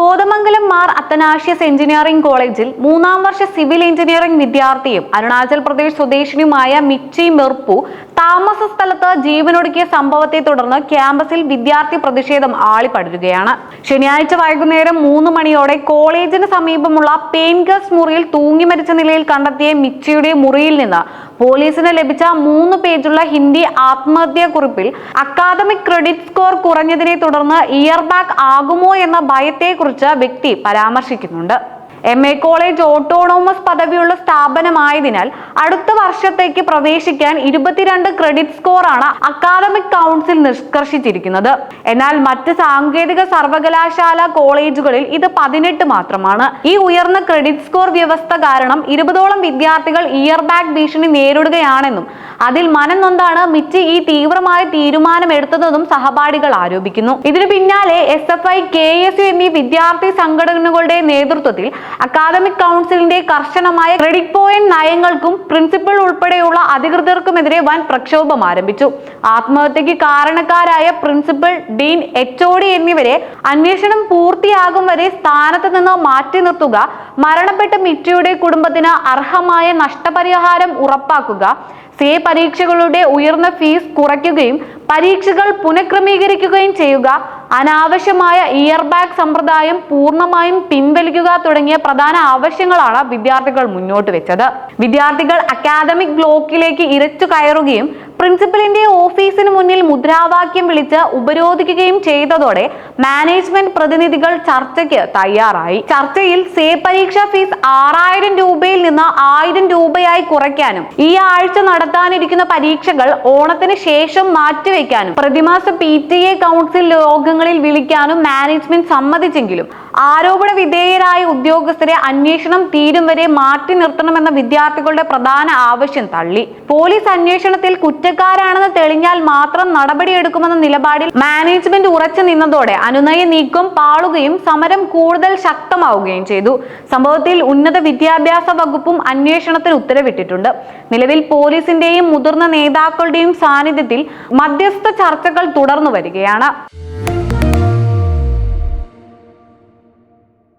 Kothamangalam Mar അത്തനാഷ്യസ് engineering കോളേജിൽ 3ാം വർഷ civil engineering വിദ്യാർത്ഥിയും അരുണാചൽ പ്രദേശ് സ്വദേശിനിയുമായ മിച്ചി മെർപ്പു താമസ സ്ഥലത്ത് ജീവനൊടുക്കിയ സംഭവത്തെ തുടർന്ന് ക്യാമ്പസിൽ വിദ്യാർത്ഥി പ്രതിഷേധം ആളിപ്പടരുകയാണ്. ശനിയാഴ്ച വൈകുന്നേരം 3 മണിയോടെ കോളേജിന് സമീപമുള്ള പെയിൻഗസ്റ്റ് മുറിയിൽ തൂങ്ങി മരിച്ച നിലയിൽ കണ്ടെത്തിയ മിച്ചിയുടെ മുറിയിൽ നിന്ന് പോലീസിന് ലഭിച്ച 3 പേജുള്ള ഹിന്ദി ആത്മഹത്യാക്കുറിപ്പിൽ അക്കാദമിക് ക്രെഡിറ്റ് സ്കോർ കുറഞ്ഞതിനെ തുടർന്ന് ഇയർ ബാഗ് ആകുമോ എന്ന ഭയത്തെക്കുറിച്ച് വ്യക്തി പരാമർശിക്കുന്നുണ്ട്. MA കോളേജ് ഓട്ടോണോമസ് പദവിയുള്ള സ്ഥാപനമായതിനാൽ അടുത്ത വർഷത്തേക്ക് പ്രവേശിക്കാൻ 22 ക്രെഡിറ്റ് സ്കോറാണ് അക്കാദമിക് കൗൺസിൽ നിഷ്കർഷിച്ചിരിക്കുന്നത്. എന്നാൽ മറ്റ് സാങ്കേതിക സർവകലാശാല കോളേജുകളിൽ ഇത് 18 മാത്രമാണ്. ഈ ഉയർന്ന ക്രെഡിറ്റ് സ്കോർ വ്യവസ്ഥ കാരണം 20ഓളം വിദ്യാർത്ഥികൾ ഇയർ ബാഗ് ഭീഷണി നേരിടുകയാണെന്നും അതിൽ മനം നൊന്താണ് മിച്ചി ഈ തീവ്രമായ തീരുമാനമെടുത്തതെന്നും സഹപാഠികൾ ആരോപിക്കുന്നു. ഇതിനു പിന്നാലെ SFI, KSU എന്നീ വിദ്യാർത്ഥി സംഘടനകളുടെ നേതൃത്വത്തിൽ അക്കാദമിക് കൗൺസിലിന്റെ കർശനമായ ക്രെഡിറ്റ് പോയിന്റ് നയങ്ങൾക്കും പ്രിൻസിപ്പൽ ഉൾപ്പെടെയുള്ള അധികൃതർക്കുമെതിരെ വൻ പ്രക്ഷോഭം ആരംഭിച്ചു. ആത്മഹത്യക്ക് കാരണക്കാരായ പ്രിൻസിപ്പൽ, ഡീൻ, HOD എന്നിവരെ അന്വേഷണം പൂർത്തിയാകും വരെ സ്ഥാനത്ത് നിന്ന് മാറ്റി നിർത്തുക, മരണപ്പെട്ട മിച്ചിയുടെ കുടുംബത്തിന് അർഹമായ നഷ്ടപരിഹാരം ഉറപ്പാക്കുക, CA പരീക്ഷകളുടെ ഉയർന്ന ഫീസ് കുറയ്ക്കുകയും പരീക്ഷകൾ പുനഃക്രമീകരിക്കുകയും ചെയ്യുക, അനാവശ്യമായ ഇയർ ബാഗ് സമ്പ്രദായം പൂർണ്ണമായും പിൻവലിക്കുക തുടങ്ങിയ പ്രധാന ആവശ്യങ്ങളാണ് വിദ്യാർത്ഥികൾ മുന്നോട്ട് വെച്ചത്. വിദ്യാർത്ഥികൾ അക്കാദമിക് ബ്ലോക്കിലേക്ക് ഇരച്ചു കയറുകയും പ്രിൻസിപ്പലിന്റെ ഓഫീസിന് മുന്നിൽ മുദ്രാവാക്യം വിളിച്ച് ഉപരോധിക്കുകയും ചെയ്തതോടെ മാനേജ്മെന്റ് പ്രതിനിധികൾ ചർച്ചയ്ക്ക് തയ്യാറായി. ചർച്ചയിൽ CA പരീക്ഷാ ഫീസ് 6000 രൂപയിൽ നിന്ന് 1000 രൂപയായി കുറയ്ക്കാനും ഈ ആഴ്ച നടത്താനിരിക്കുന്ന പരീക്ഷകൾ ഓണത്തിന് ശേഷം മാറ്റിവെക്കാനും പ്രതിമാസ PTA കൗൺസിൽ യോഗങ്ങളിൽ വിളിക്കാനും മാനേജ്മെന്റ് സമ്മതിച്ചെങ്കിലും ആരോപണ വിധേയരായ ഉദ്യോഗസ്ഥരെ അന്വേഷണം തീരും വരെ മാറ്റി നിർത്തണമെന്ന വിദ്യാർത്ഥികളുടെ പ്രധാന ആവശ്യം തള്ളി. പോലീസ് അന്വേഷണത്തിൽ കുറ്റക്കാരാണെന്ന് തെളിഞ്ഞാൽ മാത്രം നടപടിയെടുക്കുമെന്ന നിലപാടിൽ മാനേജ്മെന്റ് ഉറച്ചു നിന്നതോടെ അനുനയ നീക്കം പാളുകയും സമരം കൂടുതൽ ശക്തമാവുകയും ചെയ്തു. സംഭവത്തിൽ ഉന്നത വിദ്യാഭ്യാസ വകുപ്പും അന്വേഷണത്തിന് ഉത്തരവിട്ടിട്ടുണ്ട്. നിലവിൽ പോലീസിന്റെയും മുതിർന്ന നേതാക്കളുടെയും സാന്നിധ്യത്തിൽ മധ്യസ്ഥ ചർച്ചകൾ തുടർന്നു വരികയാണ്.